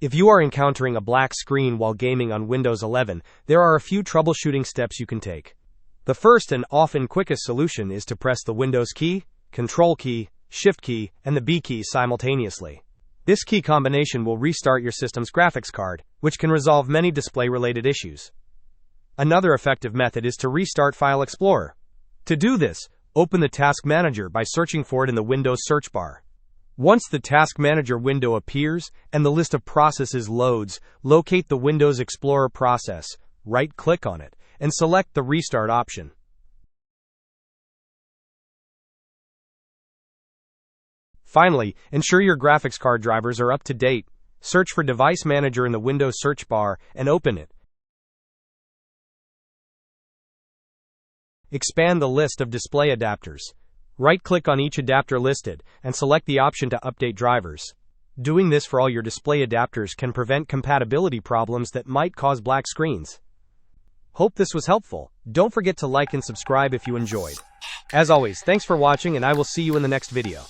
If you are encountering a black screen while gaming on Windows 11, there are a few troubleshooting steps you can take. The first and often quickest solution is to press the Windows key, Control key, Shift key, and the B key simultaneously. This key combination will restart your system's graphics card, which can resolve many display-related issues. Another effective method is to restart File Explorer. To do this, open the Task Manager by searching for it in the Windows search bar. Once the Task Manager window appears and the list of processes loads, locate the Windows Explorer process, right-click on it, and select the Restart option. Finally, ensure your graphics card drivers are up to date. Search for Device Manager in the Windows search bar and open it. Expand the list of display adapters. Right-click on each adapter listed and select the option to update drivers. Doing this for all your display adapters can prevent compatibility problems that might cause black screens. Hope this was helpful. Don't forget to like and subscribe if you enjoyed. As always, thanks for watching and I will see you in the next video.